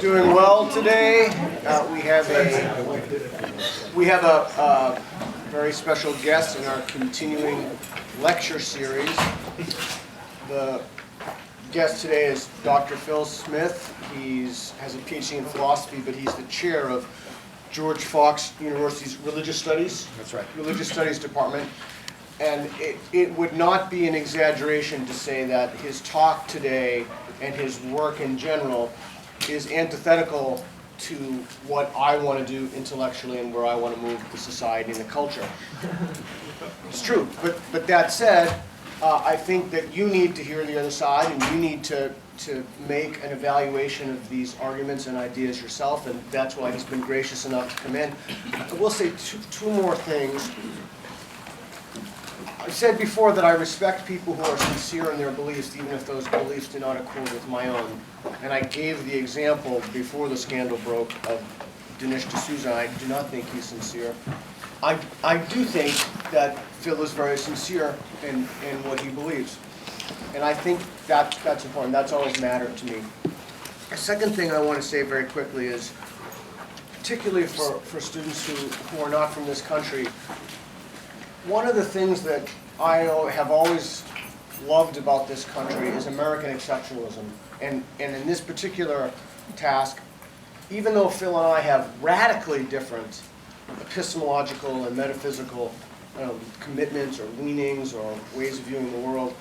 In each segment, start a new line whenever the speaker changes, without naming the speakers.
Doing well today. We have a very special guest in our continuing lecture series. The guest today is Dr. Phil Smith. He has a PhD in philosophy, but he's the chair of George Fox University's Religious Studies.
That's right.
Religious Studies Department. And it would not be an exaggeration to say that his talk today and his work in general is antithetical to what I want to do intellectually and where I want to move the society and the culture. It's true, but that said, I think that you need to hear the other side, and you need to make an evaluation of these arguments and ideas yourself, and that's why he's been gracious enough to come in. I will say two more things. I said before that I respect people who are sincere in their beliefs, even if those beliefs do not accord with my own. And I gave the example before the scandal broke of Dinesh D'Souza. I do not think he's sincere. I do think that Phil is very sincere in what he believes. And I think that's important. That's always mattered to me. The second thing I want to say very quickly is, particularly for students who are not from this country, one of the things that I have always loved about this country is American exceptionalism. And in this particular task, even though Phil and I have radically different epistemological and metaphysical commitments or leanings or ways of viewing the world,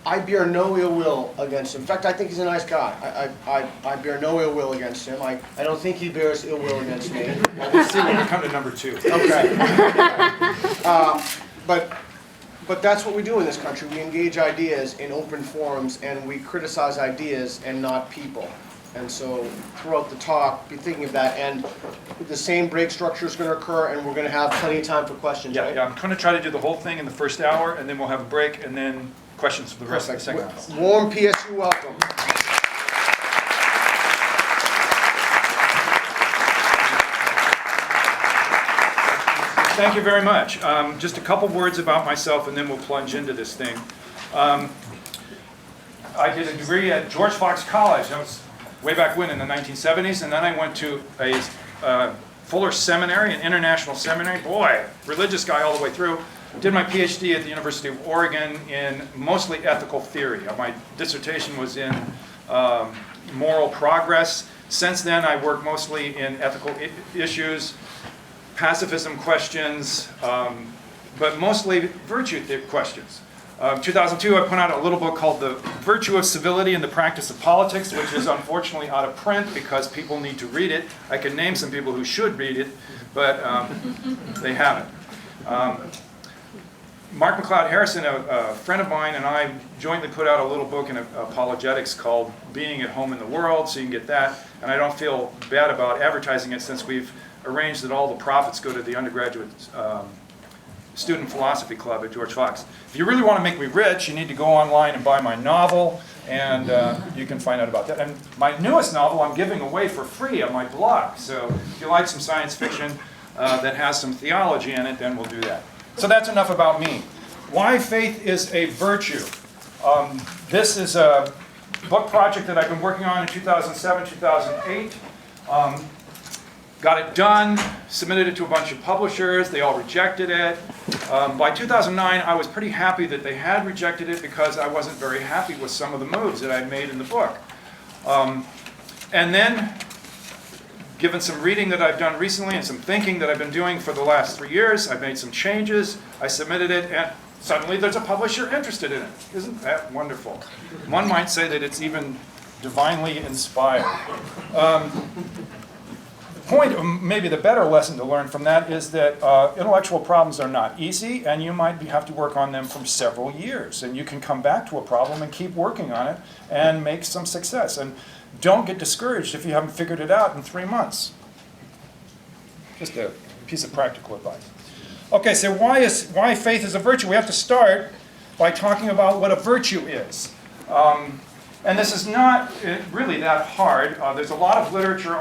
I bear no ill will against him. In fact, I think he's a nice guy. I bear no ill will against him. I don't think he bears ill will against me.
We'll see when we come to number two.
Okay. But that's what we do in this country. We engage ideas in open forums, and we criticize ideas and not people. And so throughout the talk, be thinking of that. And the same break structure is going to occur, and we're going to have plenty of time for questions, right?
Yeah, I'm going to try to do the whole thing in the first hour, and then we'll have a break, and then questions for the rest of the second hour.
Warm PSU welcome.
Thank you very much. Just a couple words about myself, and then we'll plunge into this thing. I did a degree at George Fox College. That was way back when, in the 1970s, and then I went to a Fuller Seminary, an international seminary. Boy, religious guy all the way through. Did my PhD at the University of Oregon in mostly ethical theory. My dissertation was in moral progress. Since then, I work mostly in ethical issues, pacifism questions, but mostly virtue questions. 2002, I put out a little book called The Virtue of Civility and the Practice of Politics, which is unfortunately out of print because people need to read it. I can name some people who should read it, but they haven't. Mark McLeod Harrison, a friend of mine, and I jointly put out a little book in apologetics called Being at Home in the World, so you can get that. And I don't feel bad about advertising it since we've arranged that all the profits go to the undergraduate student philosophy club at George Fox. If you really want to make me rich, you need to go online and buy my novel, and you can find out about that. And my newest novel I'm giving away for free on my blog. So if you like some science fiction that has some theology in it, then we'll do that. So that's enough about me. Why faith is a virtue. This is a book project that I've been working on in 2007, 2008. Got it done, submitted it to a bunch of publishers, they all rejected it. By 2009, I was pretty happy that they had rejected it because I wasn't very happy with some of the moves that I'd made in the book. And then, given some reading that I've done recently and some thinking that I've been doing for the last 3 years, I've made some changes, I submitted it, and suddenly there's a publisher interested in it. Isn't that wonderful? One might say that it's even divinely inspired. The point, maybe the better lesson to learn from that, is that intellectual problems are not easy, and you might have to work on them for several years. And you can come back to a problem and keep working on it and make some success. And don't get discouraged if you haven't figured it out in 3 months. Just a piece of practical advice. Okay, so why faith is a virtue? We have to start by talking about what a virtue is. And this is not really that hard. There's a lot of literature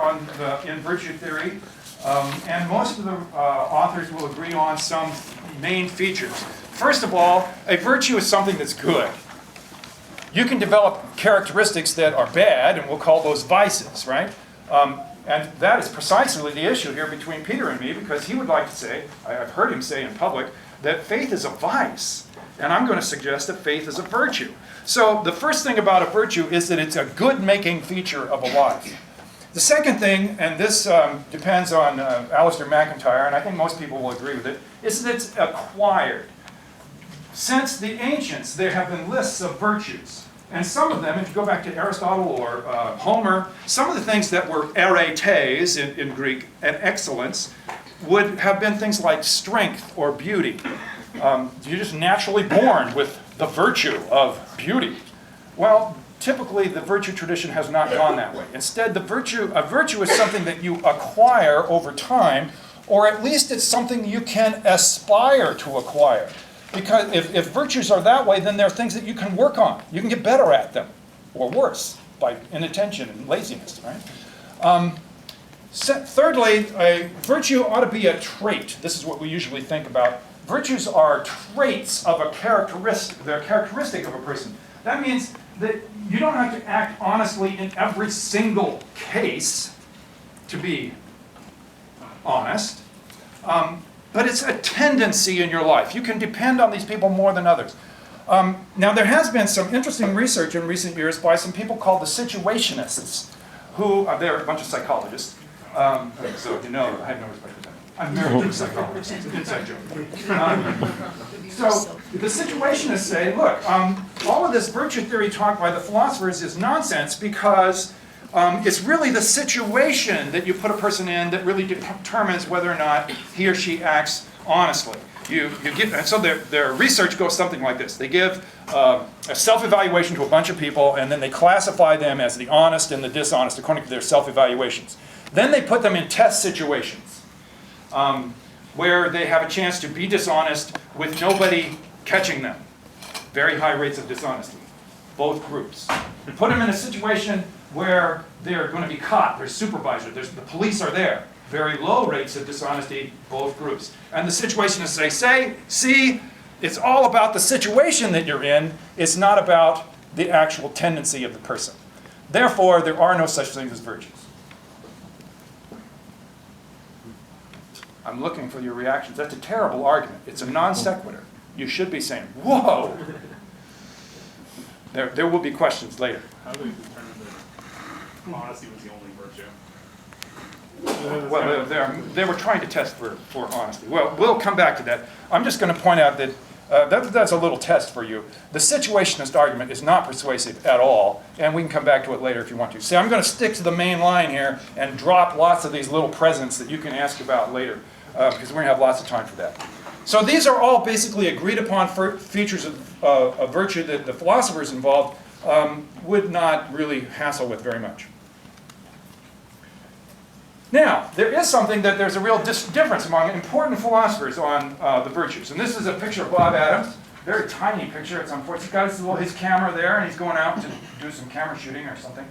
in virtue theory, and most of the authors will agree on some main features. First of all, a virtue is something that's good. You can develop characteristics that are bad, and we'll call those vices, right? And that is precisely the issue here between Peter and me, because he would like to say, I've heard him say in public, that faith is a vice. And I'm going to suggest that faith is a virtue. So the first thing about a virtue is that it's a good-making feature of a life. The second thing, and this depends on Alistair McIntyre, and I think most people will agree with it, is that it's acquired. Since the ancients, there have been lists of virtues. And some of them, if you go back to Aristotle or Homer, some of the things that were aretes in Greek, and excellence, would have been things like strength or beauty. You're just naturally born with the virtue of beauty. Well, typically the virtue tradition has not gone that way. Instead, a virtue is something that you acquire over time, or at least it's something you can aspire to acquire. Because if virtues are that way, then there are things that you can work on. You can get better at them, or worse, by inattention and laziness, right? Thirdly, a virtue ought to be a trait. This is what we usually think about. Virtues are traits of a characteristic. They're characteristic of a person. That means that you don't have to act honestly in every single case to be honest. But it's a tendency in your life. You can depend on these people more than others. Now, there has been some interesting research in recent years by some people called the situationists, who, they're a bunch of psychologists. So, you know, I have no respect for them. I'm married to a psychologist. It's an inside joke. So, the situationists say, look, all of this virtue theory taught by the philosophers is nonsense because it's really the situation that you put a person in that really determines whether or not he or she acts honestly. And so their research goes something like this. They give a self-evaluation to a bunch of people, and then they classify them as the honest and the dishonest according to their self-evaluations. Then they put them in test situations where they have a chance to be dishonest with nobody catching them. Very high rates of dishonesty, both groups. Put them in a situation where they're going to be caught. There's supervisor. The police are there. Very low rates of dishonesty, both groups. And the situationists say, see, it's all about the situation that you're in. It's not about the actual tendency of the person. Therefore, there are no such things as virtues. I'm looking for your reactions. That's a terrible argument. It's a non sequitur. You should be saying, whoa! There will be questions later.
How do we determine that honesty was the only virtue?
Well, they were trying to test for honesty. Well, we'll come back to that. I'm just going to point out that that's a little test for you. The situationist argument is not persuasive at all, and we can come back to it later if you want to. See, I'm going to stick to the main line here and drop lots of these little presents that you can ask about later, because we're going to have lots of time for that. So these are all basically agreed upon features of virtue that the philosophers involved would not really hassle with very much. Now, there is something that there's a real difference among important philosophers on the virtues. And this is a picture of Bob Adams. Very tiny picture. It's unfortunate. He's got his camera there, and he's going out to do some camera shooting or something.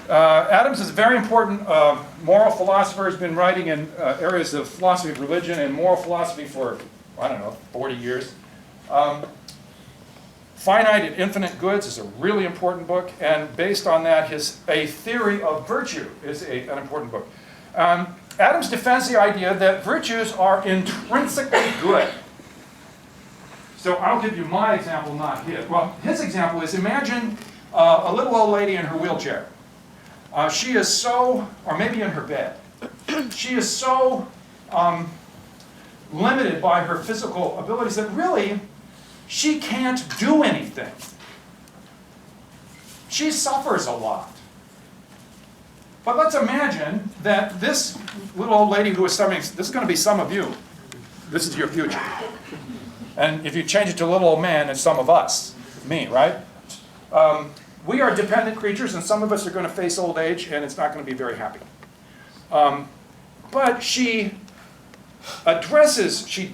Adams is a very important moral philosopher. He's been writing in areas of philosophy of religion and moral philosophy for, 40 years. Finite and Infinite Goods is a really important book, and based on that, A Theory of Virtue is an important book. Adams defends the idea that virtues are intrinsically good. So I'll give you my example, not his. Well, his example is, imagine a little old lady in her wheelchair. She is so, or maybe in her bed, she is so limited by her physical abilities that really she can't do anything. She suffers a lot. But let's imagine that this little old lady who is suffering, this is going to be some of you. This is your future. And if you change it to little old man, it's some of us, me, right? We are dependent creatures, and some of us are going to face old age, and it's not going to be very happy. But she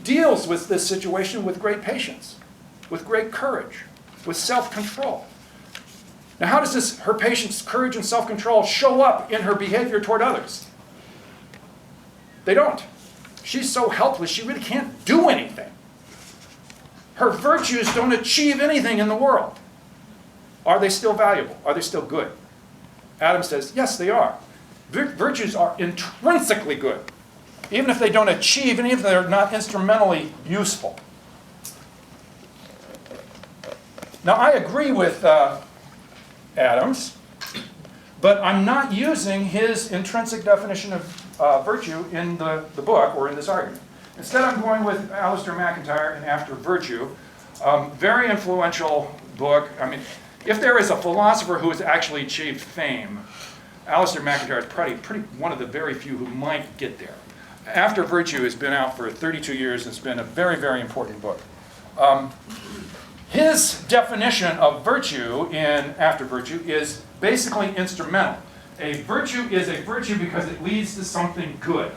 deals with this situation with great patience, with great courage, with self-control. Now, how does her patience, courage, and self-control show up in her behavior toward others? They don't. She's so helpless, she really can't do anything. Her virtues don't achieve anything in the world. Are they still valuable? Are they still good? Adam says, yes, they are. Virtues are intrinsically good, even if they don't achieve, and even if they're not instrumentally useful. Now, I agree with Adams, but I'm not using his intrinsic definition of virtue in the book or in this argument. Instead, I'm going with Alistair McIntyre in After Virtue. Very influential book. I mean, if there is a philosopher who has actually achieved fame, Alistair McIntyre is pretty one of the very few who might get there. After Virtue has been out for 32 years. It's been a very, very important book. His definition of virtue in After Virtue is basically instrumental. A virtue is a virtue because it leads to something good,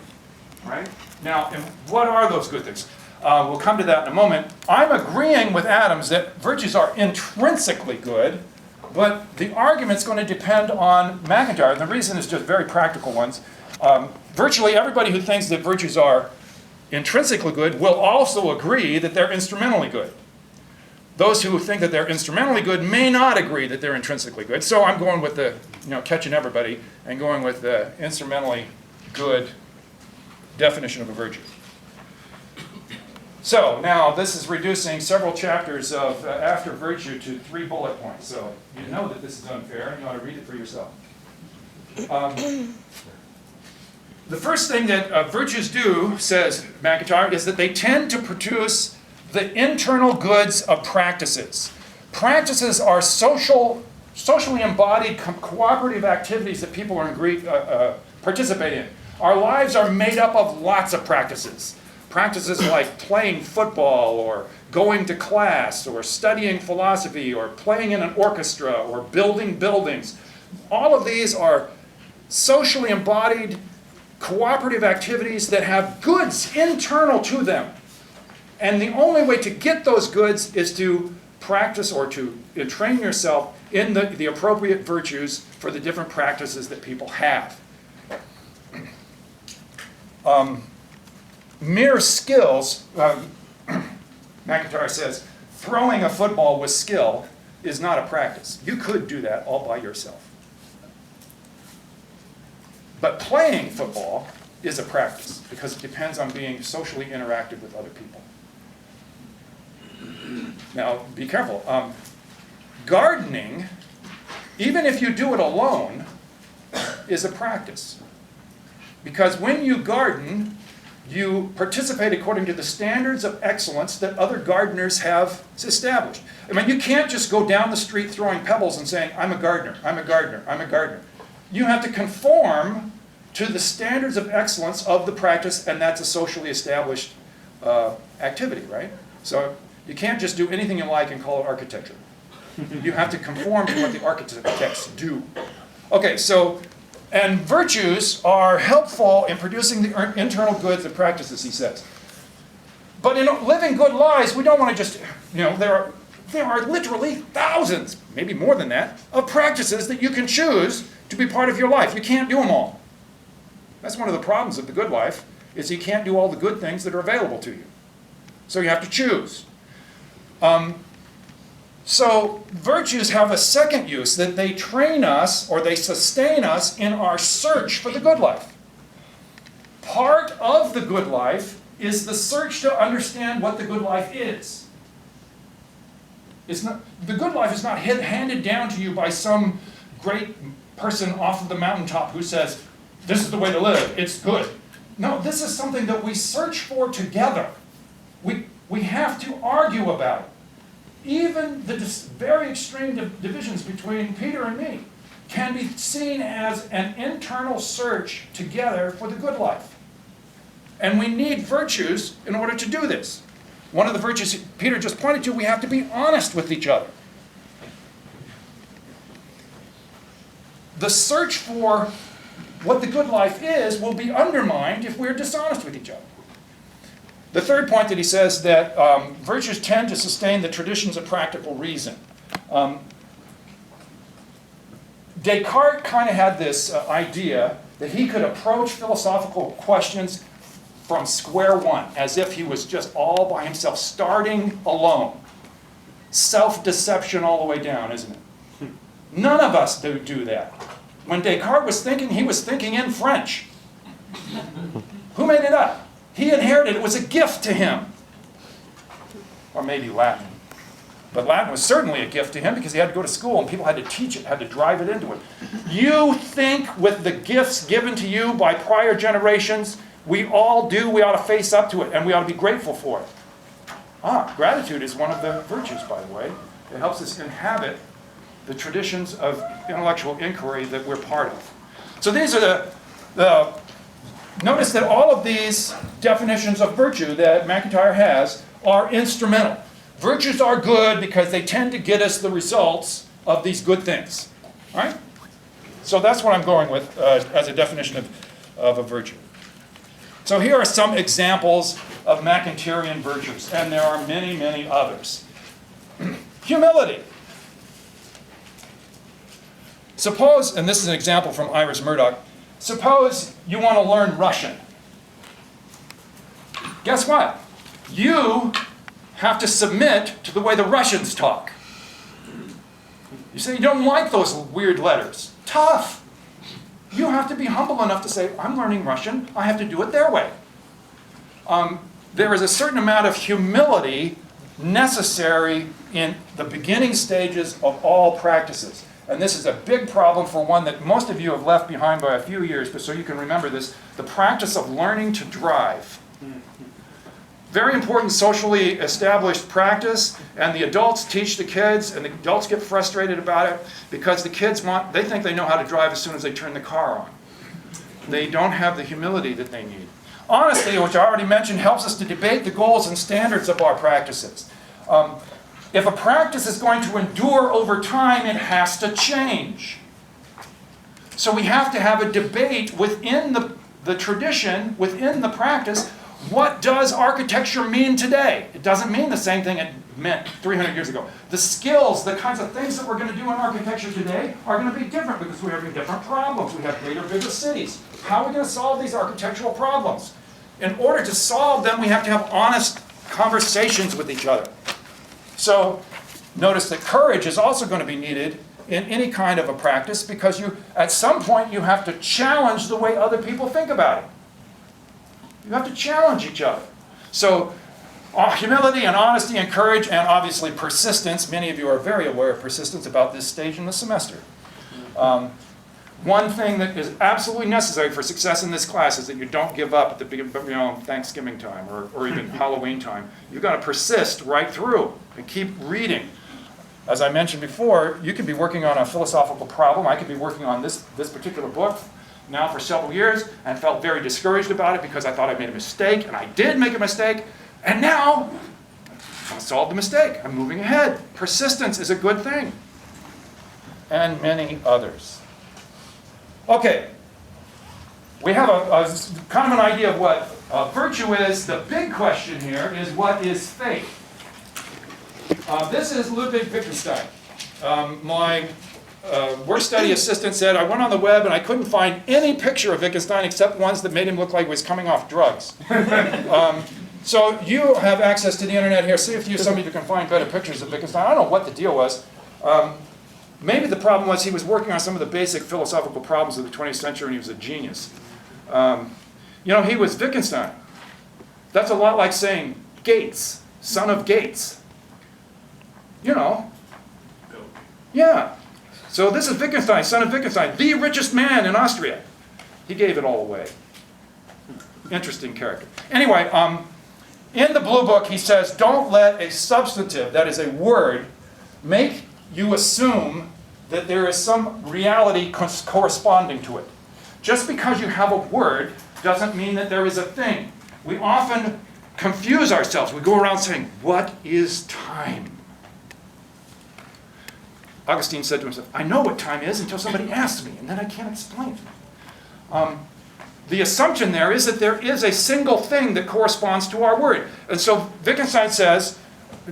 right? Now, and what are those good things? We'll come to that in a moment. I'm agreeing with Adams that virtues are intrinsically good, but the argument's going to depend on McIntyre. The reason is just very practical ones. Virtually everybody who thinks that virtues are intrinsically good will also agree that they're instrumentally good. Those who think that they're instrumentally good may not agree that they're intrinsically good. So I'm going with the, catching everybody and going with the instrumentally good definition of a virtue. So now this is reducing several chapters of After Virtue to 3 bullet points. So you know that this is unfair and you ought to read it for yourself. The first thing that virtues do, says McIntyre, is that they tend to produce the internal goods of practices. Practices are socially embodied cooperative activities that people participate in. Our lives are made up of lots of practices. Practices like playing football, or going to class, or studying philosophy, or playing in an orchestra, or building buildings. All of these are socially embodied cooperative activities that have goods internal to them. And the only way to get those goods is to practice or to train yourself in the appropriate virtues for the different practices that people have. Mere skills, McIntyre says, throwing a football with skill is not a practice. You could do that all by yourself. But playing football is a practice because it depends on being socially interactive with other people. Now, be careful. Gardening, even if you do it alone, is a practice. Because when you garden, you participate according to the standards of excellence that other gardeners have established. I mean, you can't just go down the street throwing pebbles and saying, I'm a gardener, I'm a gardener, I'm a gardener. You have to conform to the standards of excellence of the practice, and that's a socially established activity, right? So you can't just do anything you like and call it architecture. You have to conform to what the architects do. Okay, so, and virtues are helpful in producing the internal goods and practices, he says. But in living good lives, we don't want to just, there are literally thousands, maybe more than that, of practices that you can choose to be part of your life. You can't do them all. That's one of the problems of the good life, is you can't do all the good things that are available to you. So you have to choose. So virtues have a second use, that they train us or they sustain us in our search for the good life. Part of the good life is the search to understand what the good life is. The good life is not handed down to you by some great person off of the mountaintop who says, this is the way to live, it's good. No, this is something that we search for together. We have to argue about it. Even the very extreme divisions between Peter and me can be seen as an internal search together for the good life. And we need virtues in order to do this. One of the virtues Peter just pointed to, we have to be honest with each other. The search for what the good life is will be undermined if we're dishonest with each other. The third point that he says, that virtues tend to sustain the traditions of practical reason. Descartes kind of had this idea that he could approach philosophical questions from square one, as if he was just all by himself, starting alone. Self-deception all the way down, isn't it? None of us do that. When Descartes was thinking, he was thinking in French. Who made it up? He inherited it. It was a gift to him. Or maybe Latin. But Latin was certainly a gift to him because he had to go to school and people had to teach it, had to drive it into him. You think with the gifts given to you by prior generations, we all do, we ought to face up to it and we ought to be grateful for it. Gratitude is one of the virtues, by the way. It helps us inhabit the traditions of intellectual inquiry that we're part of. So these are notice that all of these definitions of virtue that McIntyre has are instrumental. Virtues are good because they tend to get us the results of these good things. Right? So that's what I'm going with as a definition of a virtue. So here are some examples of McIntyrean virtues, and there are many, many others. Humility. Suppose, and this is an example from Iris Murdoch, suppose you want to learn Russian. Guess what? You have to submit to the way the Russians talk. You say you don't like those weird letters. Tough. You have to be humble enough to say, I'm learning Russian, I have to do it their way. There is a certain amount of humility necessary in the beginning stages of all practices. And this is a big problem for one that most of you have left behind by a few years, but so you can remember this, the practice of learning to drive. Very important socially established practice, and the adults teach the kids, and the adults get frustrated about it because the kids they think they know how to drive as soon as they turn the car on. They don't have the humility that they need. Honesty, which I already mentioned, helps us to debate the goals and standards of our practices. If a practice is going to endure over time, it has to change. So we have to have a debate within the tradition, within the practice. What does architecture mean today? It doesn't mean the same thing it meant 300 years ago. The skills, the kinds of things that we're going to do in architecture today are going to be different because we're having different problems. We have greater, bigger cities. How are we going to solve these architectural problems? In order to solve them, we have to have honest conversations with each other. So notice that courage is also going to be needed in any kind of a practice because at some point you have to challenge the way other people think about it. You have to challenge each other. So humility and honesty and courage and obviously persistence. Many of you are very aware of persistence about this stage in the semester. One thing that is absolutely necessary for success in this class is that you don't give up at the beginning, Thanksgiving time or even Halloween time. You've got to persist right through and keep reading. As I mentioned before, you could be working on a philosophical problem. I could be working on this particular book now for several years and felt very discouraged about it because I thought I made a mistake, and I did make a mistake, and now I solved the mistake. I'm moving ahead. Persistence is a good thing. And many others. Okay, we have a kind of an idea of what virtue is. The big question here is, what is faith? This is Ludwig Wittgenstein. My work study assistant said, I went on the web and I couldn't find any picture of Wittgenstein except ones that made him look like he was coming off drugs. So you have access to the internet here. See if some of you can find better pictures of Wittgenstein. I don't know what the deal was. Maybe the problem was he was working on some of the basic philosophical problems of the 20th century and he was a genius. He was Wittgenstein. That's a lot like saying Gates, son of Gates. Yeah. So this is Wittgenstein, son of Wittgenstein, the richest man in Austria. He gave it all away. Interesting character. Anyway, in the Blue Book he says, don't let a substantive, that is a word, make you assume that there is some reality corresponding to it. Just because you have a word doesn't mean that there is a thing. We often confuse ourselves. We go around saying, what is time? Augustine said to himself, I know what time is until somebody asks me, and then I can't explain it. The assumption there is that there is a single thing that corresponds to our word. And so Wittgenstein says,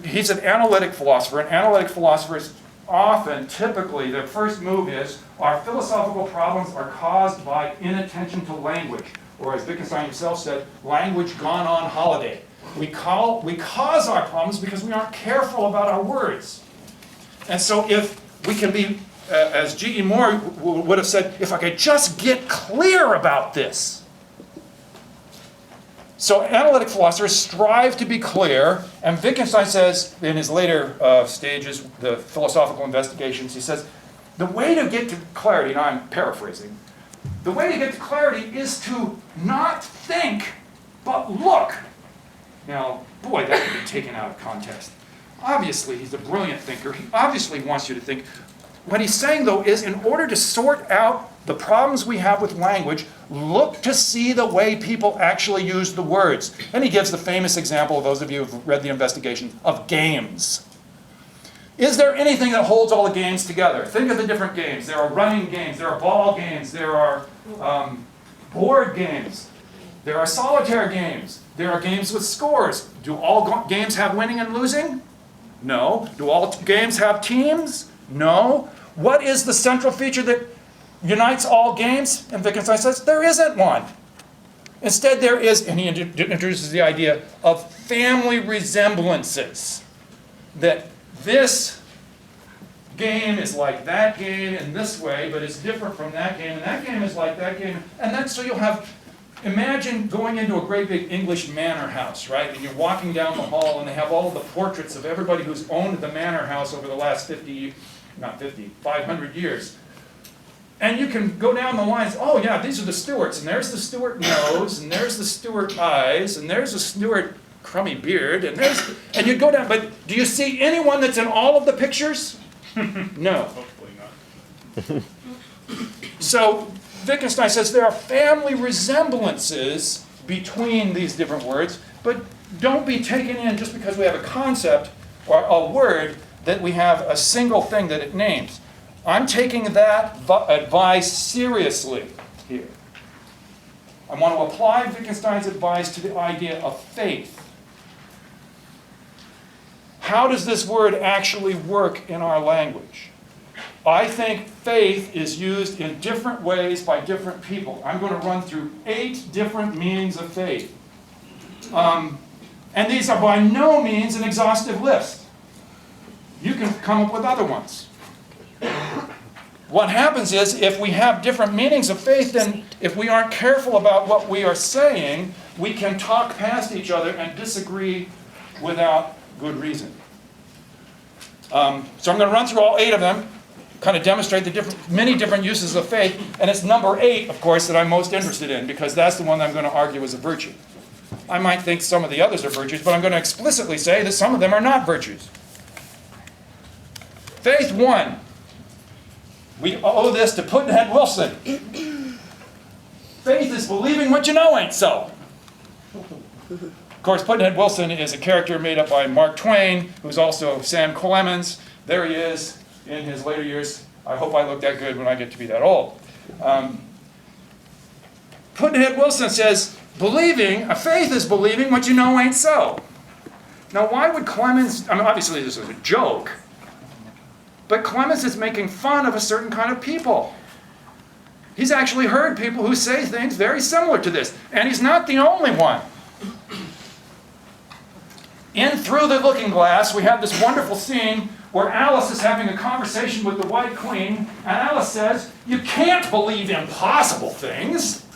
he's an analytic philosopher, and analytic philosophers often, typically, their first move is, our philosophical problems are caused by inattention to language. Or as Wittgenstein himself said, language gone on holiday. We cause our problems because we aren't careful about our words. And so if we can be as G.E. Moore would have said, if I could just get clear about this. So analytic philosophers strive to be clear, and Wittgenstein says in his later stages, the philosophical investigations, he says, the way to get to clarity, now I'm paraphrasing, the way to get to clarity is to not think, but look. Now, boy, that could be taken out of context. Obviously, he's a brilliant thinker. He obviously wants you to think. What he's saying, though, is in order to sort out the problems we have with language, look to see the way people actually use the words. And he gives the famous example, those of you who've read the investigation, of games. Is there anything that holds all the games together? Think of the different games. There are running games, there are ball games, there are board games, there are solitaire games, there are games with scores. Do all games have winning and losing? No. Do all games have teams? No. What is the central feature that unites all games? And Wittgenstein says there isn't one. Instead there is, and he introduces the idea of family resemblances. That this game is like that game in this way, but it's different from that game, and that game is like that game. And then so you'll have, imagine going into a great big English manor house, right? And you're walking down the hall and they have all of the portraits of everybody who's owned the manor house over the last 500 years. And you can go down the lines, oh yeah, these are the Stuarts, and there's the Stuart nose, and there's the Stuart eyes, and there's the Stuart crummy beard, and you go down, but do you see anyone that's in all of the pictures? No.
Hopefully not.
So Wittgenstein says there are family resemblances between these different words, but don't be taken in just because we have a concept or a word that we have a single thing that it names. I'm taking that advice seriously here. I want to apply Wittgenstein's advice to the idea of faith. How does this word actually work in our language? I think faith is used in different ways by different people. I'm going to run through 8 different meanings of faith. And these are by no means an exhaustive list. You can come up with other ones. What happens is, if we have different meanings of faith, then if we aren't careful about what we are saying, we can talk past each other and disagree without good reason. So I'm going to run through all 8 of them, kind of demonstrate the many different uses of faith, and it's number 8, of course, that I'm most interested in, because that's the one I'm going to argue is a virtue. I might think some of the others are virtues, but I'm going to explicitly say that some of them are not virtues. Faith 1. We owe this to Pudd'nhead Wilson. Faith is believing what you know ain't so. Of course, Pudd'nhead Wilson is a character made up by Mark Twain, who's also Sam Clemens. There he is in his later years. I hope I look that good when I get to be that old. Pudd'nhead Wilson says, a faith is believing what you know ain't so. Now, why would Clemens, obviously this is a joke, but Clemens is making fun of a certain kind of people. He's actually heard people who say things very similar to this, and he's not the only one. In Through the Looking Glass, we have this wonderful scene where Alice is having a conversation with the White Queen, and Alice says, "You can't believe impossible things."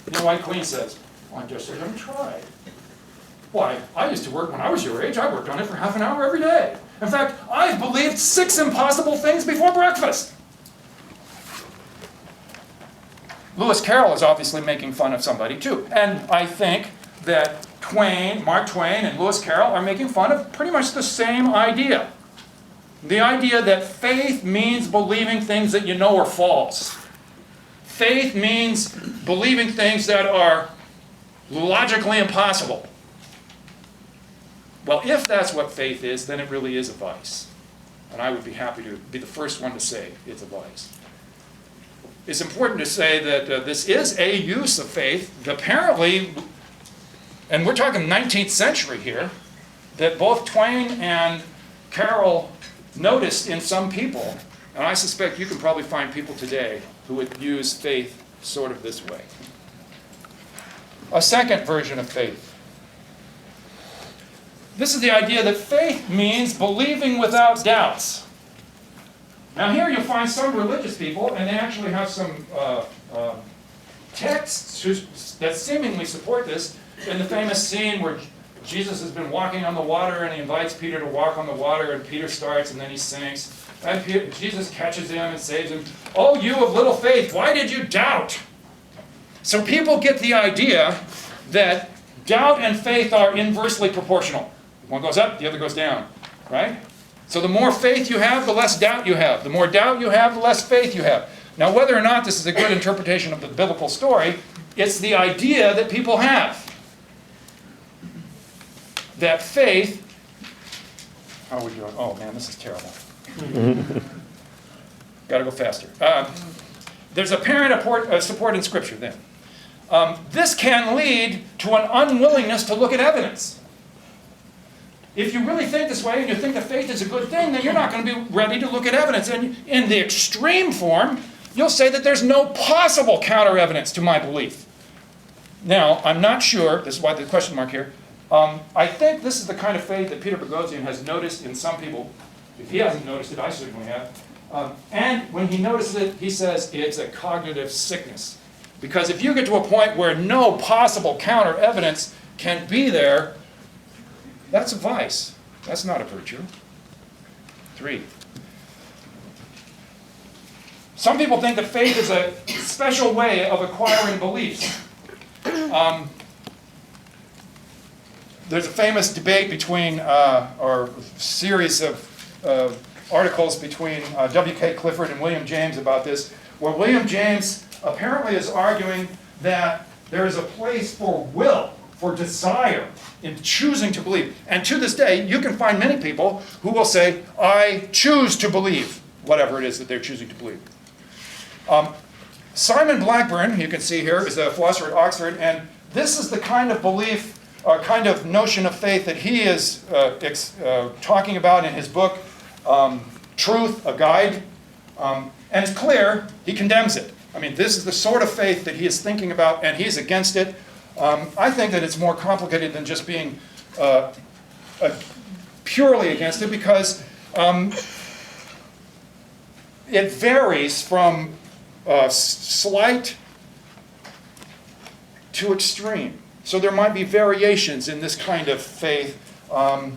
And the White Queen says, "Well, I guess I haven't tried. Why, I used to work when I was your age. I worked on it for half an hour every day. In fact, I've believed 6 impossible things before breakfast." Lewis Carroll is obviously making fun of somebody too. And I think that Mark Twain and Lewis Carroll are making fun of pretty much the same idea. The idea that faith means believing things that you know are false. Faith means believing things that are logically impossible. Well, if that's what faith is, then it really is a vice. And I would be happy to be the first one to say it's a vice. It's important to say that this is a use of faith. Apparently, and we're talking 19th century here, that both Twain and Carroll noticed in some people, and I suspect you can probably find people today who would use faith sort of this way. A second version of faith. This is the idea that faith means believing without doubts. Now here you'll find some religious people, and they actually have some texts that seemingly support this. In the famous scene where Jesus has been walking on the water, and he invites Peter to walk on the water, and Peter starts, and then he sinks. And Jesus catches him and saves him. "Oh, you of little faith, why did you doubt?" So people get the idea that doubt and faith are inversely proportional. One goes up, the other goes down, right? So the more faith you have, the less doubt you have. The more doubt you have, the less faith you have. Now, whether or not this is a good interpretation of the biblical story, it's the idea that people have. That faith, how are we doing? Oh man, this is terrible. Got to go faster. There's apparent support in Scripture then. This can lead to an unwillingness to look at evidence. If you really think this way and you think that faith is a good thing, then you're not going to be ready to look at evidence. And in the extreme form, you'll say that there's no possible counter evidence to my belief. Now, I'm not sure, this is why the question mark here, I think this is the kind of faith that Peter Boghossian has noticed in some people. If he hasn't noticed it, I certainly have. And when he notices it, he says it's a cognitive sickness. Because if you get to a point where no possible counter evidence can be there, that's a vice. That's not a virtue. 3. Some people think that faith is a special way of acquiring beliefs. There's a famous debate between, or series of articles between W.K. Clifford and William James about this, where William James apparently is arguing that there is a place for will, for desire, in choosing to believe. And to this day, you can find many people who will say, I choose to believe whatever it is that they're choosing to believe. Simon Blackburn, you can see here, is a philosopher at Oxford, and this is the kind of belief, kind of notion of faith that he is talking about in his book, Truth, a Guide. And it's clear he condemns it. I mean, this is the sort of faith that he is thinking about, and he's against it. I think that it's more complicated than just being purely against it, because it varies from slight to extreme. So there might be variations in this kind of faith. But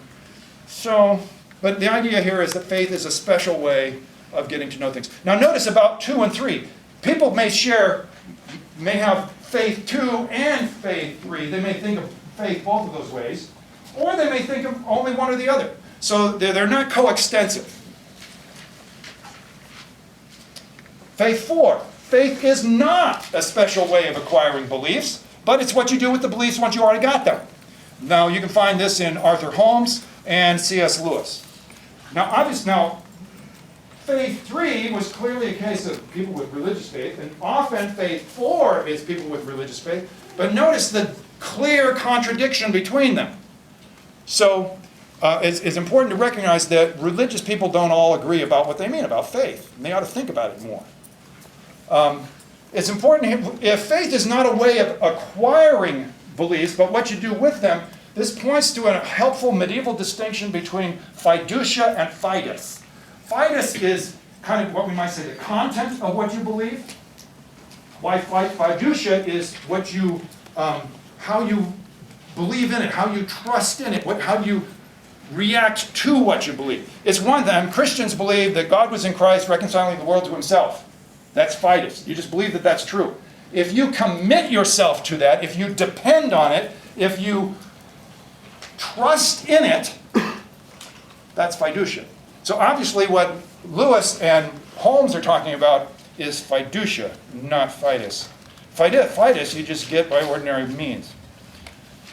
the idea here is that faith is a special way of getting to know things. Now notice about 2 and 3. People may have faith 2 and faith 3. They may think of faith both of those ways. Or they may think of only one or the other. So they're not coextensive. Faith 4. Faith is not a special way of acquiring beliefs, but it's what you do with the beliefs once you already got them. Now, you can find this in Arthur Holmes and C.S. Lewis. Now, faith 3 was clearly a case of people with religious faith, and often faith 4 is people with religious faith, but notice the clear contradiction between them. So, it's important to recognize that religious people don't all agree about what they mean about faith, and they ought to think about it more. It's important, if faith is not a way of acquiring beliefs, but what you do with them, this points to a helpful medieval distinction between fiducia and fidus. Fidus is kind of what we might say the content of what you believe. Why fiducia is what you, how you believe in it, how you trust in it, how you react to what you believe. It's one thing, Christians believe that God was in Christ reconciling the world to himself. That's fidus. You just believe that that's true. If you commit yourself to that, if you depend on it, if you trust in it, that's fiducia. So obviously what Lewis and Holmes are talking about is fiducia, not fidus. Fidus you just get by ordinary means.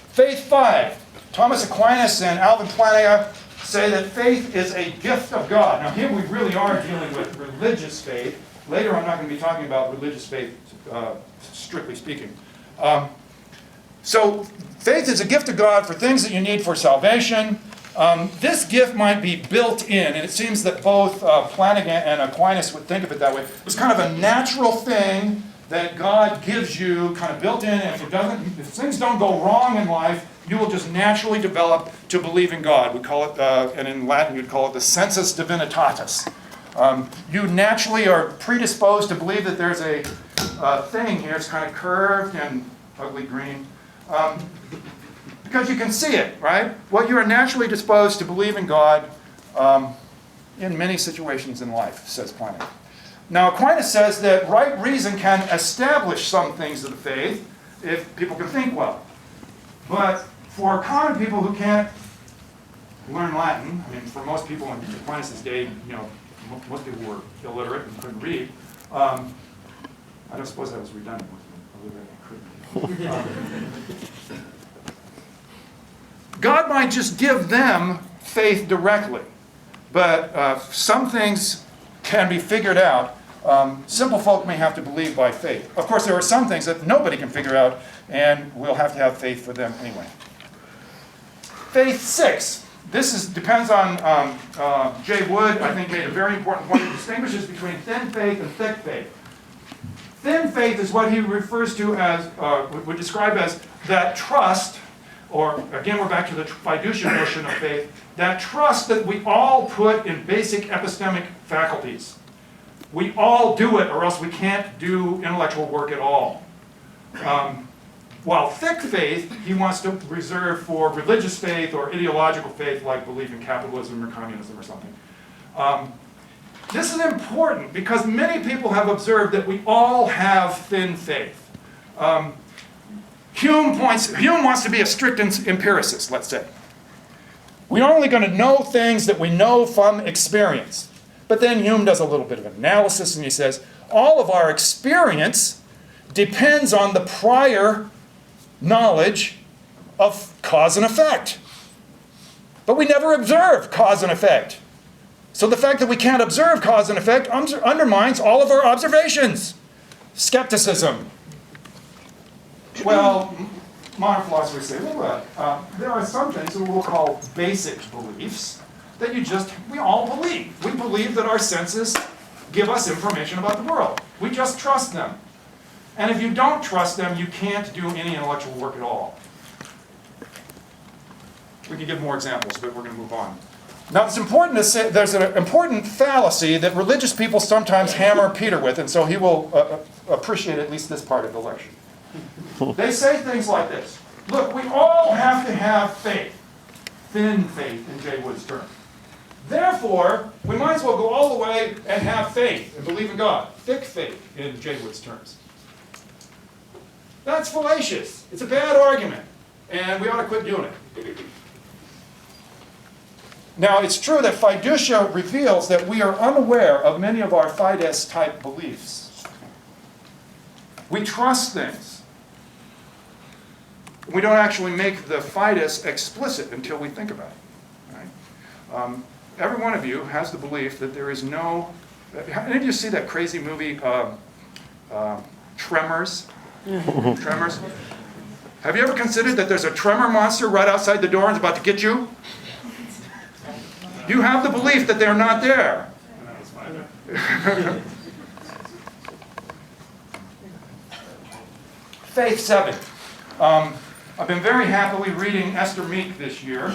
Faith 5. Thomas Aquinas and Alvin Plantinga say that faith is a gift of God. Now here we really are dealing with religious faith. Later I'm not going to be talking about religious faith, strictly speaking. So faith is a gift of God for things that you need for salvation. This gift might be built in, and it seems that both Plantinga and Aquinas would think of it that way. It's kind of a natural thing that God gives you, kind of built in, and if things don't go wrong in life, you will just naturally develop to believe in God. We call it, and in Latin you'd call it the sensus divinitatis. You naturally are predisposed to believe that there's a thing here. It's kind of curved and ugly green. Because you can see it, right? Well, you are naturally disposed to believe in God in many situations in life, says Pliny. Now, Aquinas says that right reason can establish some things of the faith if people can think well. But for common people who can't learn Latin, I mean, for most people in Aquinas' day, most people were illiterate and couldn't read. I don't suppose that was redundant, was it? God might just give them faith directly, but some things can be figured out. Simple folk may have to believe by faith. Of course, there are some things that nobody can figure out, and we'll have to have faith for them anyway. Faith 6. This depends on J. Wood, I think, made a very important point. He distinguishes between thin faith and thick faith. Thin faith is what he refers to as, would describe as that trust, or again, we're back to the fiducian notion of faith, that trust that we all put in basic epistemic faculties. We all do it, or else we can't do intellectual work at all. While thick faith, he wants to reserve for religious faith or ideological faith, like belief in capitalism or communism or something. This is important because many people have observed that we all have thin faith. Hume wants to be a strict empiricist, let's say. We're only going to know things that we know from experience. But then Hume does a little bit of analysis and he says, all of our experience depends on the prior knowledge of cause and effect. But we never observe cause and effect. So the fact that we can't observe cause and effect undermines all of our observations. Skepticism. Well, modern philosophers say, well, there are some things that we'll call basic beliefs that we all believe. We believe that our senses give us information about the world. We just trust them. And if you don't trust them, you can't do any intellectual work at all. We can give more examples, but we're going to move on. Now, it's important to say there's an important fallacy that religious people sometimes hammer Peter with, and so he will appreciate at least this part of the lecture. They say things like this. Look, we all have to have faith. Thin faith, in J. Wood's term. Therefore, we might as well go all the way and have faith and believe in God. Thick faith, in J. Wood's terms. That's fallacious. It's a bad argument, and we ought to quit doing it. Now, it's true that fiducia reveals that we are unaware of many of our fides-type beliefs. We trust things. We don't actually make the fides explicit until we think about it. Right? Every one of you has the belief that there is no... Any of you see that crazy movie, Tremors? Tremors? Have you ever considered that there's a tremor monster right outside the door and is about to get you? You have the belief that they're not there. Faith 7. I've been very happily reading Esther Meek this year.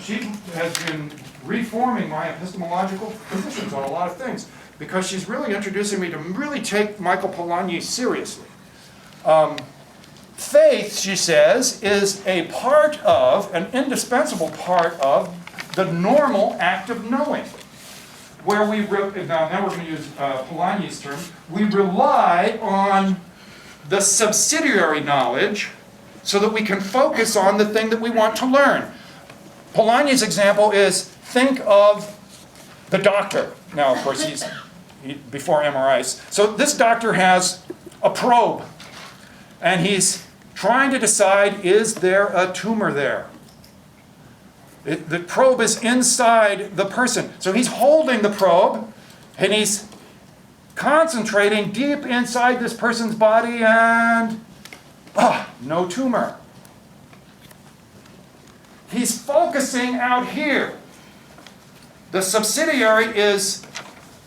She has been reforming my epistemological positions on a lot of things because she's really introducing me to really take Michael Polanyi seriously. Faith, she says, is a part of, an indispensable part of, the normal act of knowing. Where we, now we're going to use Polanyi's term, we rely on the subsidiary knowledge so that we can focus on the thing that we want to learn. Polanyi's example is, think of the doctor. Now, of course, he's before MRIs. So this doctor has a probe, and he's trying to decide, is there a tumor there? The probe is inside the person. So he's holding the probe, and he's concentrating deep inside this person's body, and no tumor. He's focusing out here. The subsidiary is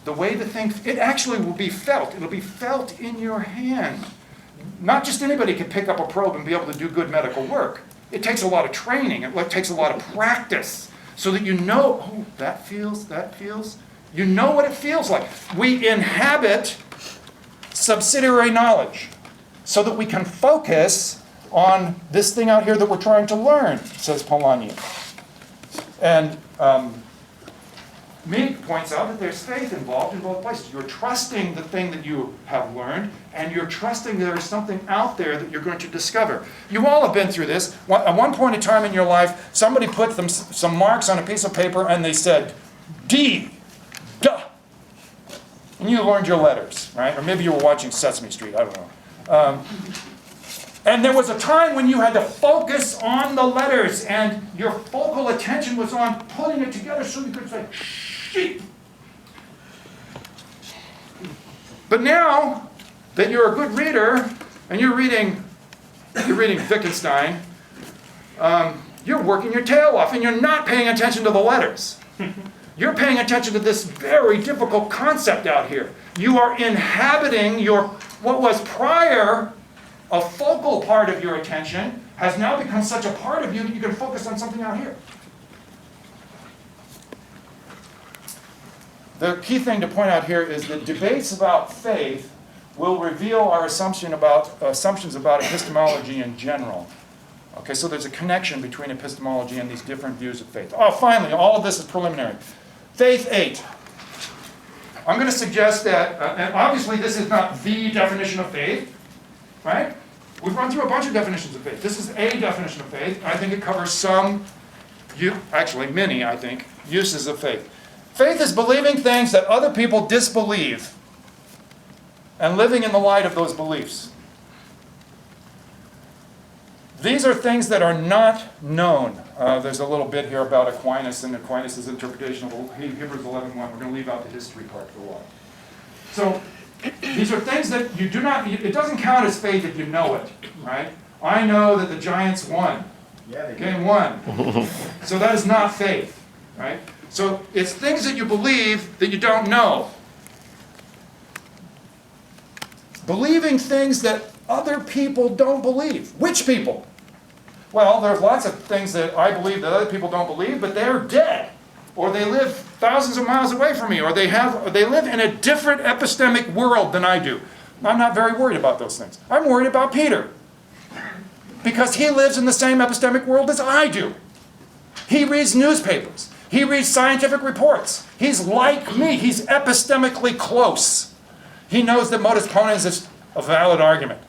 the way the thing, it actually will be felt. It'll be felt in your hand. Not just anybody can pick up a probe and be able to do good medical work. It takes a lot of training. It takes a lot of practice so that you know, oh, that feels. You know what it feels like. We inhabit subsidiary knowledge so that we can focus on this thing out here that we're trying to learn, says Polanyi. And Meek points out that there's faith involved in both places. You're trusting the thing that you have learned, and you're trusting there's something out there that you're going to discover. You all have been through this. At one point in time in your life, somebody put some marks on a piece of paper and they said, D, duh. And you learned your letters, right? Or maybe you were watching Sesame Street, I don't know. And there was a time when you had to focus on the letters, and your focal attention was on putting it together so you could say, sheep. But now that you're a good reader, and you're reading Wittgenstein, you're working your tail off, and you're not paying attention to the letters. You're paying attention to this very difficult concept out here. You are inhabiting what was prior a focal part of your attention has now become such a part of you that you can focus on something out here. The key thing to point out here is that debates about faith will reveal our assumptions about epistemology in general. Okay, so there's a connection between epistemology and these different views of faith. Oh, finally, all of this is preliminary. Faith 8. I'm going to suggest that, and obviously this is not the definition of faith, right? We've run through a bunch of definitions of faith. This is a definition of faith. I think it covers many, I think, uses of faith. Faith is believing things that other people disbelieve and living in the light of those beliefs. These are things that are not known. There's a little bit here about Aquinas and Aquinas' interpretation of Hebrews 11:1. We're going to leave out the history part for a while. So, these are things that you do not, it doesn't count as faith if you know it, right? I know that the Giants won. Game won. So that is not faith, right? So it's things that you believe that you don't know. Believing things that other people don't believe. Which people? Well, there's lots of things that I believe that other people don't believe, but they're dead. Or they live thousands of miles away from me, or they live in a different epistemic world than I do. I'm not very worried about those things. I'm worried about Peter, because he lives in the same epistemic world as I do. He reads newspapers. He reads scientific reports. He's like me. He's epistemically close. He knows that modus ponens is a valid argument.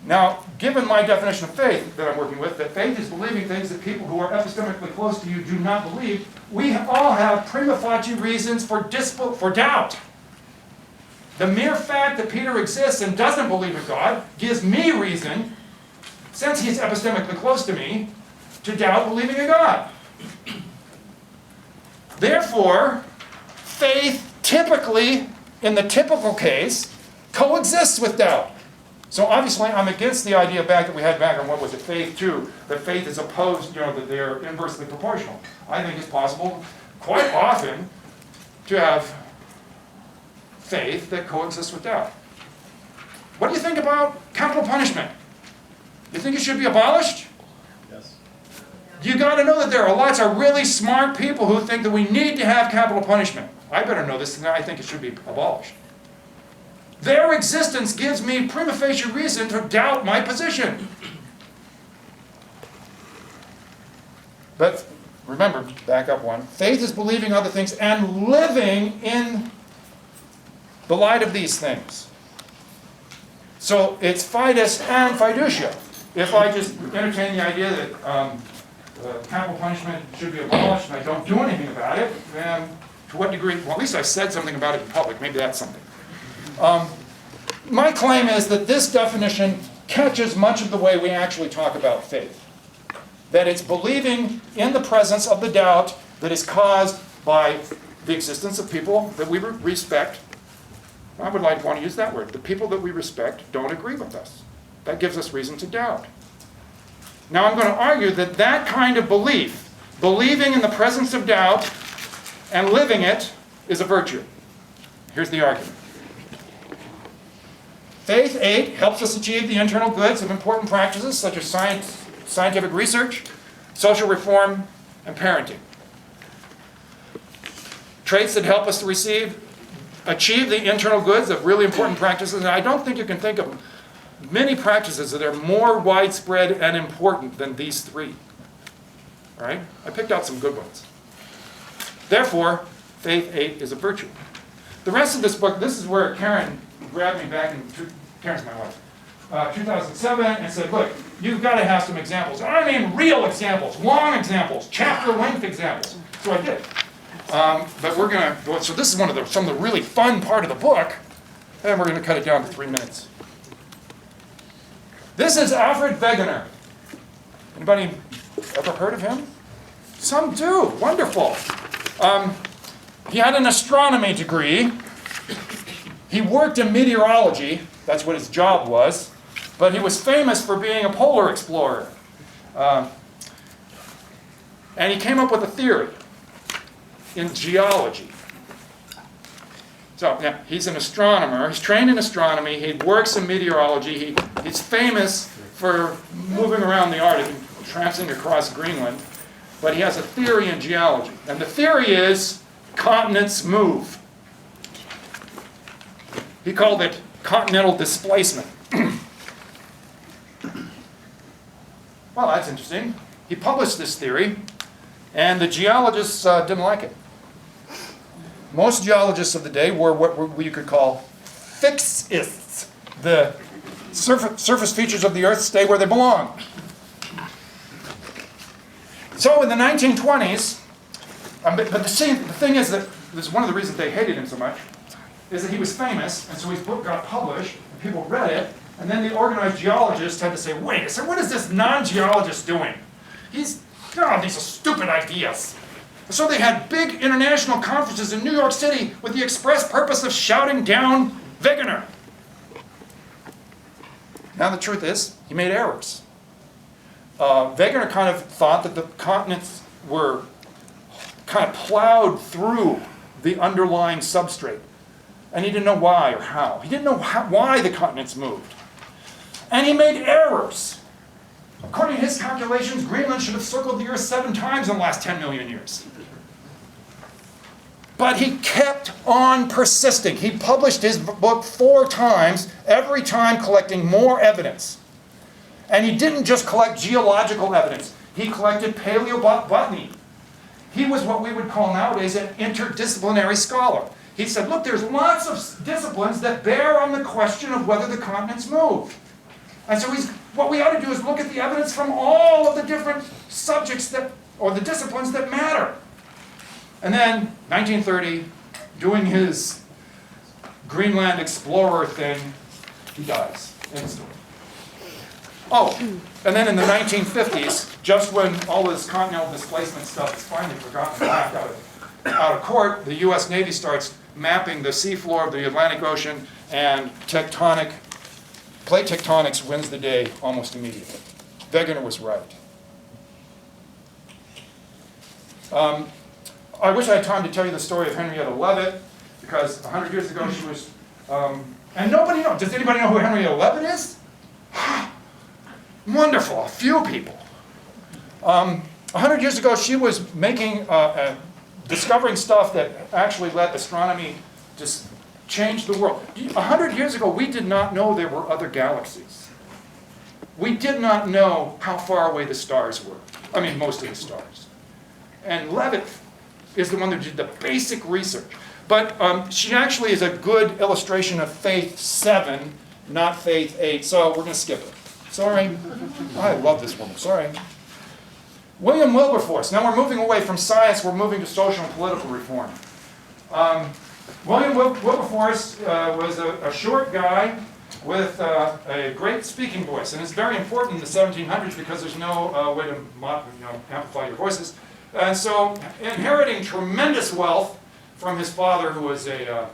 Now, given my definition of faith that I'm working with, that faith is believing things that people who are epistemically close to you do not believe, we all have prima facie reasons for doubt. The mere fact that Peter exists and doesn't believe in God gives me reason, since he's epistemically close to me, to doubt believing in God. Therefore, faith typically, in the typical case, coexists with doubt. So obviously, I'm against the idea that we had back on, what was it, faith 2, that faith is opposed, that they're inversely proportional. I think it's possible, quite often, to have faith that coexists with doubt. What do you think about capital punishment? You think it should be abolished?
Yes.
You got to know that there are lots of really smart people who think that we need to have capital punishment. I better know this, and I think it should be abolished. Their existence gives me prima facie reason to doubt my position. But remember, back up one. Faith is believing other things and living in the light of these things. So it's fides and fiducia. If I just entertain the idea that capital punishment should be abolished and I don't do anything about it, then to what degree, well, at least I said something about it in public. Maybe that's something. My claim is that this definition catches much of the way we actually talk about faith. That it's believing in the presence of the doubt that is caused by the existence of people that we respect. I would want to use that word. The people that we respect don't agree with us. That gives us reason to doubt. Now I'm going to argue that that kind of belief, believing in the presence of doubt and living it, is a virtue. Here's the argument. Faith 8 helps us achieve the internal goods of important practices such as scientific research, social reform, and parenting. Traits that help us to achieve the internal goods of really important practices, and I don't think you can think of many practices that are more widespread and important than these three. All right? I picked out some good ones. Therefore, faith 8 is a virtue. The rest of this book, this is where Karen grabbed me back in, Karen's my wife, 2007 and said, look, you've got to have some examples. And I mean real examples, long examples, chapter length examples. So I did. But we're going to, so this is some of the really fun part of the book, and we're going to cut it down to 3 minutes. This is Alfred Wegener. Anybody ever heard of him? Some do. Wonderful. He had an astronomy degree. He worked in meteorology. That's what his job was. But he was famous for being a polar explorer. And he came up with a theory in geology. So, yeah, he's an astronomer. He's trained in astronomy. He works in meteorology. He's famous for moving around the Arctic and tramping across Greenland. But he has a theory in geology. And the theory is continents move. He called it continental displacement. Well, that's interesting. He published this theory, and the geologists didn't like it. Most geologists of the day were what you could call fixists. The surface features of the Earth stay where they belong. So in the 1920s, but the thing is that this is one of the reasons they hated him so much, is that he was famous, and so his book got published, and people read it, and then the organized geologists had to say, wait a second, what is this non-geologist doing? These are stupid ideas. So they had big international conferences in New York City with the express purpose of shouting down Wegener. Now the truth is, he made errors. Wegener kind of thought that the continents were kind of plowed through the underlying substrate. And he didn't know why or how. He didn't know why the continents moved. And he made errors. According to his calculations, Greenland should have circled the Earth 7 times in the last 10 million years. But he kept on persisting. He published his book 4 times, every time collecting more evidence. And he didn't just collect geological evidence. He collected paleobotany. He was what we would call nowadays an interdisciplinary scholar. He said, look, there's lots of disciplines that bear on the question of whether the continents move. And so what we ought to do is look at the evidence from all of the different subjects or the disciplines that matter. And then, 1930, doing his Greenland explorer thing, he dies. End story. Oh, and then in the 1950s, just when all this continental displacement stuff is finally forgotten, laughed out of court, the U.S. Navy starts mapping the seafloor of the Atlantic Ocean, and plate tectonics wins the day almost immediately. Wegener was right. I wish I had time to tell you the story of Henrietta Leavitt, because 100 years ago she was, and nobody knows. Does anybody know who Henrietta Leavitt is? Wonderful, a few people. 100 years ago she was discovering stuff that actually let astronomy just change the world. 100 years ago we did not know there were other galaxies. We did not know how far away the stars were. I mean, most of the stars. And Leavitt is the one that did the basic research. But she actually is a good illustration of faith 7, not faith 8. So we're going to skip it. Sorry. I love this woman. Sorry. William Wilberforce. Now we're moving away from science. We're moving to social and political reform. William Wilberforce was a short guy with a great speaking voice. And it's very important in the 1700s because there's no way to amplify your voices. And so, inheriting tremendous wealth from his father, who was a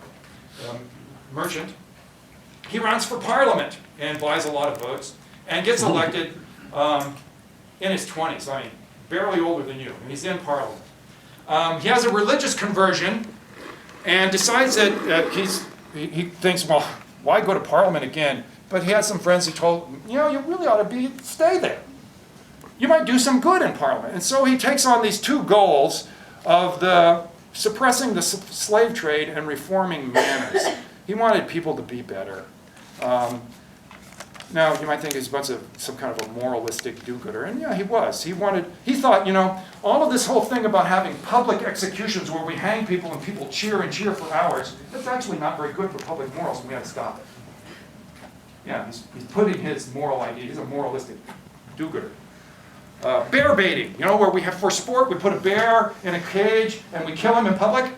merchant, he runs for parliament and buys a lot of votes and gets elected in his 20s. I mean, barely older than you, and he's in parliament. He has a religious conversion and decides that he thinks, well, why go to parliament again? But he had some friends who told him, you really ought to stay there. you might do some good in Parliament. And so he takes on these two goals of suppressing the slave trade and reforming manners. He wanted people to be better. Now, you might think he's a bunch of some kind of a moralistic do-gooder, and yeah, he was. He thought, all of this whole thing about having public executions where we hang people and people cheer and cheer for hours, that's actually not very good for public morals, and we got to stop it. Yeah, he's putting his moral idea, he's a moralistic do-gooder. Bear baiting, where we have, for sport, we put a bear in a cage and we kill him in public.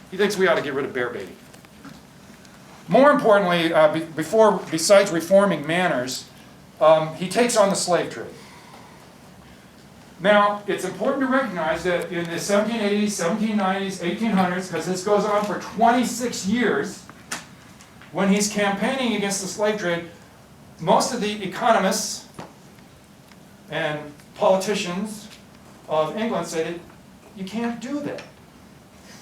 He thinks we ought to get rid of bear baiting. More importantly, besides reforming manners, he takes on the slave trade. Now, it's important to recognize that in the 1780s, 1790s, 1800s, because this goes on for 26 years, when he's campaigning against the slave trade, most of the economists and politicians of England said, you can't do that.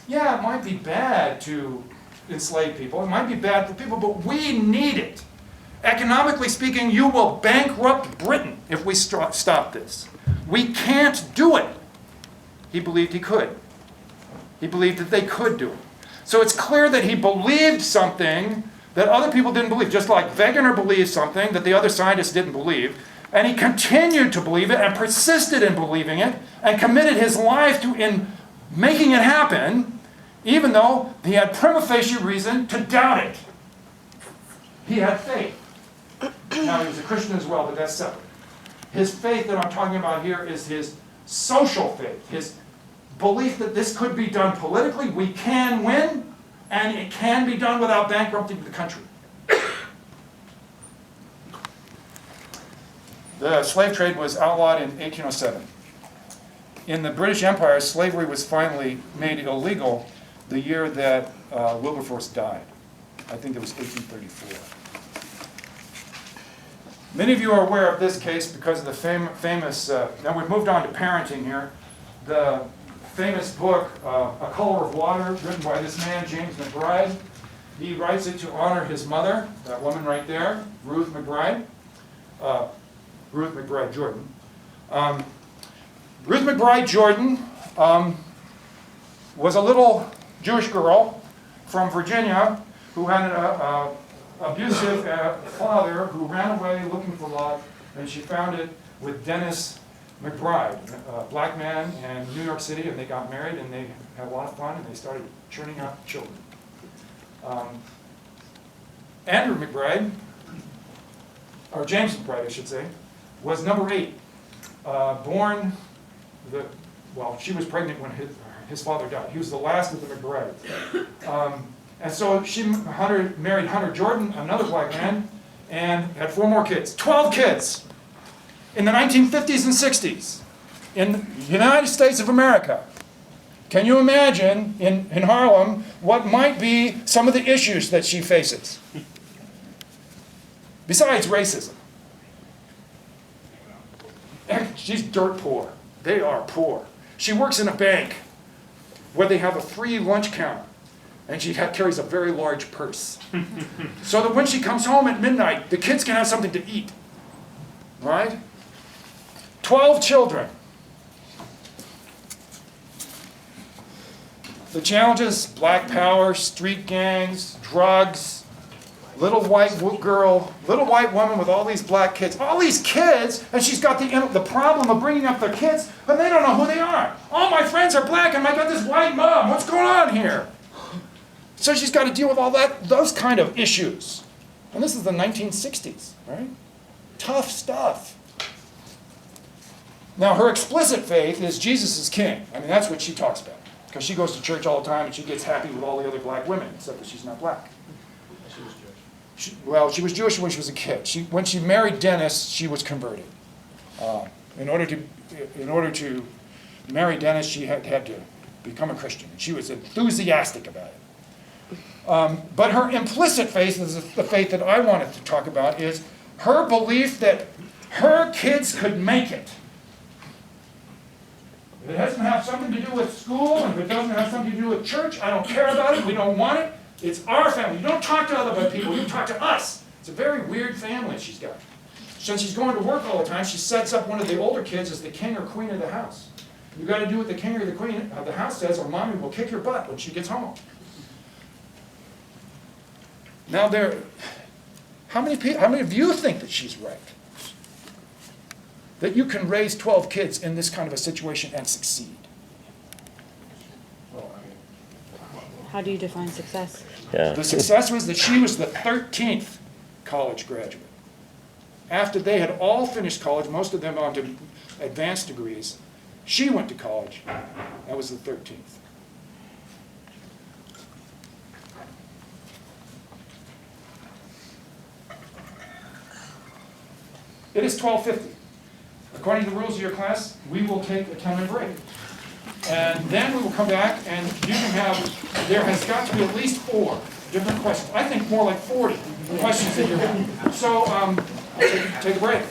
Yeah, it might be bad to enslave people, it might be bad for people, but we need it. Economically speaking, you will bankrupt Britain if we stop this. We can't do it. He believed he could. He believed that they could do it. So it's clear that he believed something that other people didn't believe, just like Wegener believed something that the other scientists didn't believe, and he continued to believe it and persisted in believing it and committed his life in making it happen, even though he had prima facie reason to doubt it. He had faith. Now, he was a Christian as well, but that's separate. His faith that I'm talking about here is his social faith, his belief that this could be done politically, we can win, and it can be done without bankrupting the country. The slave trade was outlawed in 1807. In the British Empire, slavery was finally made illegal the year that Wilberforce died. I think it was 1834. Many of you are aware of this case because of the famous, now we've moved on to parenting here, the famous book, A Color of Water, written by this man, James McBride. He writes it to honor his mother, that woman right there, Ruth McBride Jordan. Ruth McBride Jordan was a little Jewish girl from Virginia who had an abusive father who ran away looking for love, and she found it with Dennis McBride, a black man in New York City, and they got married and they had a lot of fun and they started churning out children. Andrew McBride, or James McBride I should say, was number 8, she was pregnant when his father died. He was the last of the McBrides. And so she married Hunter Jordan, another black man, and had 4 more kids. 12 kids in the 1950s and 60s in the United States of America. Can you imagine in Harlem what might be some of the issues that she faces? Besides racism. And she's dirt poor. They are poor. She works in a bank where they have a free lunch counter. And she carries a very large purse. So that when she comes home at midnight, the kids can have something to eat. Right? 12 children. The challenges: black power, street gangs, drugs, little white woman with all these black kids. All these kids, and she's got the problem of bringing up their kids, and they don't know who they are. All my friends are black, and I got this white mom. What's going on here? So she's got to deal with all those kind of issues. And this is the 1960s, right? Tough stuff. Now, her explicit faith is Jesus is king. I mean, that's what she talks about. Because she goes to church all the time and she gets happy with all the other black women, except that she's not black.
She was Jewish.
She was Jewish when she was a kid. When she married Dennis, she was converted. In order to marry Dennis, she had to become a Christian. And she was enthusiastic about it. But her implicit faith is the faith that I wanted to talk about, is her belief that her kids could make it. If it doesn't have something to do with school, and if it doesn't have something to do with church, I don't care about it, we don't want it. It's our family. You don't talk to other people, you talk to us. It's a very weird family she's got. since she's going to work all the time, she sets up one of the older kids as the king or queen of the house. You got to do what the king or the queen of the house says, or mommy will kick your butt when she gets home. Now how many of you think that she's right? That you can raise 12 kids in this kind of a situation and succeed? Well, I mean,
How do you define success?
Yeah.
the success was that she was the 13th college graduate. After they had all finished college, most of them on to advanced degrees, she went to college. That was the 13th. It is 12:50. According to the rules of your class, we will take a 10-minute break. And then we will come back and you can have, there has got to be at least 4 different questions. I think more like 40 questions that you have. So take a break.